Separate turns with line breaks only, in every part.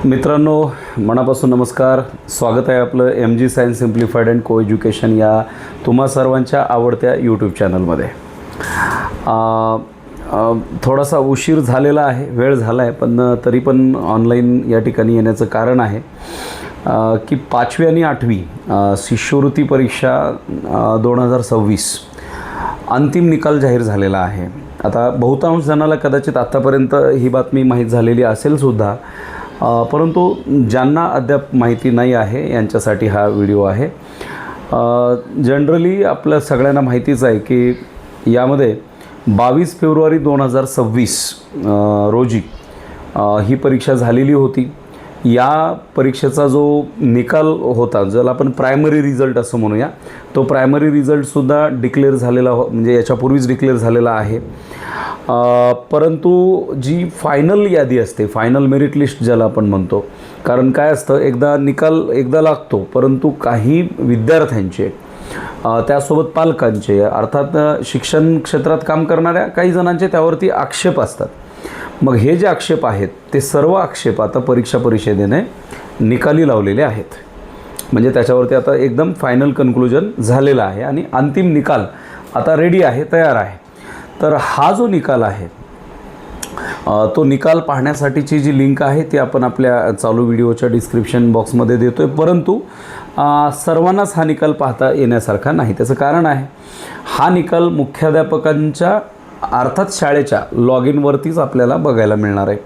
मित्रांनो, मनापासून नमस्कार. स्वागत आहे आपलं MG सायन्स सिम्प्लिफाईड अँड को एज्युकेशन या तुम्हा सर्वांच्या आवडत्या यूट्यूब चॅनलमध्ये. थोडासा उशीर झालेला आहे, वेळ झाला आहे, पण तरी पण ऑनलाईन या ठिकाणी येण्याचं कारण आहे की 5वी आणि 8वी शिष्यवृत्ती परीक्षा 2026 अंतिम निकाल जाहीर झालेला आहे. आता बहुतांश जणाला कदाचित आत्तापर्यंत ही बातमी माहीत झालेली असेलसुद्धा, परंतु ज्यांना अद्याप माहिती नाही आहे यांच्यासाठी हा व्हिडिओ आहे. जनरली आपल्या सगळ्यांना माहितीच आहे की यामध्ये 22 फेब्रुवारी 2026 रोजी ही परीक्षा झालेली होती. या परीक्षेचा जो निकाल होता, ज्याला आपण प्रायमरी रिझल्ट असं म्हणूया, तो प्रायमरी रिझल्टसुद्धा डिक्लेअर झालेला म्हणजे याच्यापूर्वीच डिक्लेअर झालेला आहे. परंतु जी फायनल यादी असते, फायनल मेरिट लिस्ट ज्याला आपण म्हणतो, कारण काय असतं, एकदा निकाल लागतो, परंतु काही विद्यार्थ्यांचे त्यासोबत पालकांचे, अर्थात शिक्षण क्षेत्रात काम करणाऱ्या काही जणांचे त्यावरती आक्षेप असतात. मग हे जे आक्षेप आहेत ते सर्व आक्षेप आता परीक्षा परिषदेने निकाली लावलेले आहेत. म्हणजे त्याच्यावरती आता एकदम फायनल कन्क्लुजन झालेलं आहे आणि अंतिम निकाल आता रेडी आहे, तयार आहे. तर हा जो निकाल आहे तो निकाल पाहण्यासाठीची जी लिंक आहे ती आपण आपल्या चालू व्हिडिओच्या डिस्क्रिप्शन बॉक्समध्ये देतो आहे. परंतु सर्वांनाच हा निकाल पाहता येण्यासारखा नाही. त्याचं कारण आहे, हा निकाल मुख्याध्यापकांच्या अर्थात शाळेच्या लॉग इनवरतीच आपल्याला बघायला मिळणार आहे.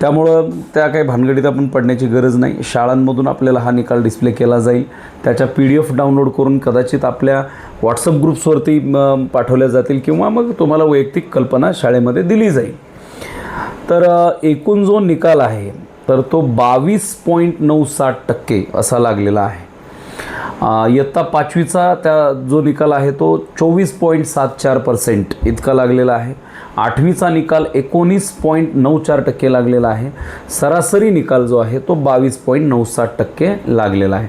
त्यामुळं त्या काही भानगडीत आपण पडण्याची गरज नाही. शाळांमधून आपल्याला हा निकाल डिस्प्ले केला जाईल. त्याच्या PDF डाउनलोड करून कदाचित आपल्या व्हॉट्सअप ग्रुप्सवरती पाठवल्या जातील किंवा मग तुम्हाला वैयक्तिक कल्पना शाळेमध्ये दिली जाईल. तर एकूण जो निकाल आहे तर तो 22.97% असा लागलेला आहे. इयत्ता 5वीचा त्या जो निकाल आहे तो 24.74% इतका लागलेला आहे. 8वीचा निकाल 19.94% लागलेला आहे. सरासरी निकाल जो आहे तो 22.97% लागलेला आहे.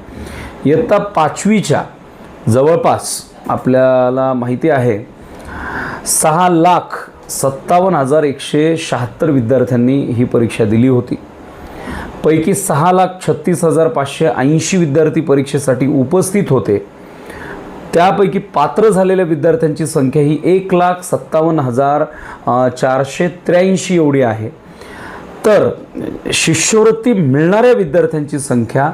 इयत्ता 5वीच्या जवळपास आपल्याला माहिती आहे 6,57,176 विद्यार्थ्यांनी ही परीक्षा दिली होती. पैकी 6,36,580 विद्यार्थी परीक्षेसाठी उपस्थित होते. त्यापैकी पात्र झालेल्या विद्यार्थ्यांची संख्या ही 1,57,483 एवढी आहे. तर शिष्यवृत्ती मिळणाऱ्या विद्यार्थ्यांची संख्या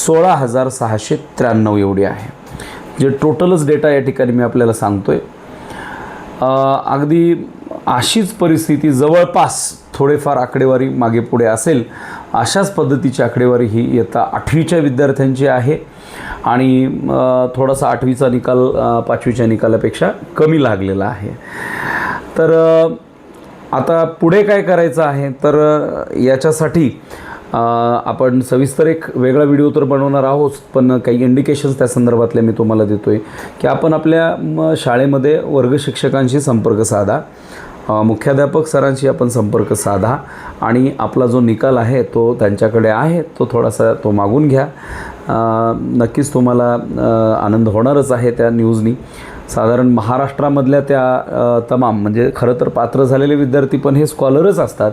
16,693 एवढी आहे. जे टोटलच डेटा या ठिकाणी मी आपल्याला सांगतोय. अगदी अशीच परिस्थिती जवळपास थोडेफार आकडेवारी मागे पुढे असेल अशाच पद्धतीची आकडेवारी ही इयत्ता 8वीच्या विद्यार्थ्यांची आहे आणि थोडासा 8वीचा निकाल 5वीच्या निकालापेक्षा कमी लागलेला आहे. तर आता पुढे काय करायचं आहे, तर याच्यासाठी आपण सविस्तर एक वेगळा व्हिडिओ तर बनवणार आहोत, पण काही इंडिकेशन्स त्या संदर्भातले मी तुम्हाला देतो आहे की आपण आपल्या शाळेमध्ये वर्ग शिक्षकांशी संपर्क साधा, मुख्याध्यापक सरांशी आपण संपर्क साधा आणि आपला जो निकाल आहे तो त्यांच्याकडे आहे तो थोडासा तो मागून घ्या. नक्कीच तुम्हाला आनंद होणारच आहे त्या न्यूजनी. साधारण महाराष्ट्रामधल्या त्या तमाम म्हणजे खरं तर पात्र झालेले विद्यार्थी पण हे स्कॉलरच असतात,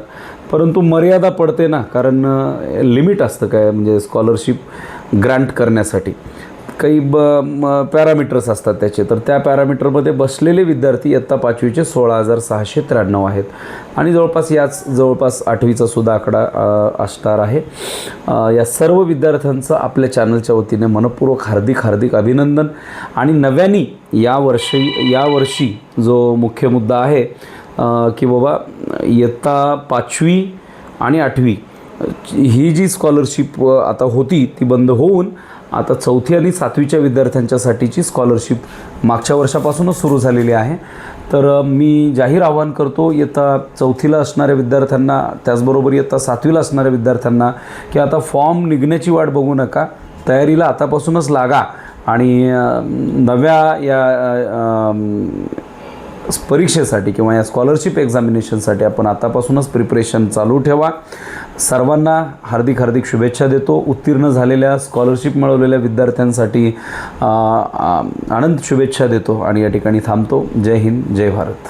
परंतु मर्यादा पडते ना, कारण लिमिट असतं काय म्हणजे स्कॉलरशिप ग्रँट करण्यासाठी काही पॅरामीटर्स असतात त्याचे. तर त्या पॅरामीटरमध्ये बसलेले विद्यार्थी इयत्ता 5वीचे 16,693 आहेत आणि जवळपास 8वीचा सुद्धा आकडा असणार आहे. या सर्व विद्यार्थ्यांचं आपल्या चॅनलच्या वतीने मनपूर्वक हार्दिक अभिनंदन. आणि नव्याने यावर्षी जो मुख्य मुद्दा आहे की बाबा इयत्ता 5वी आणि 8वी ही जी स्कॉलरशिप आता होती ती बंद होऊन आता 4थी आणि 7वीच्या विद्यार्थ्यांच्यासाठीची स्कॉलरशिप मागच्या वर्षापासूनच सुरू झालेली आहे. तर मी जाहीर आवाहन करतो इयत्ता 4थीला असणाऱ्या विद्यार्थ्यांना, त्याचबरोबर इयत्ता 7वीला असणाऱ्या विद्यार्थ्यांना की आता फॉर्म निघण्याची वाट बघू नका, तयारीला आतापासूनच लागा आणि नव्या या परीक्षेसाठी किंवा या स्कॉलरशिप एक्झामिनेशनसाठी आपण आतापासूनच प्रिपरेशन चालू ठेवा. सर्वांना हार्दिक शुभेच्छा देतो. उत्तीर्ण झालेल्या स्कॉलरशिप मिळवलेल्या विद्यार्थ्यांसाठी अनंत शुभेच्छा देतो आणि या ठिकाणी थांबतो. जय हिंद, जय भारत.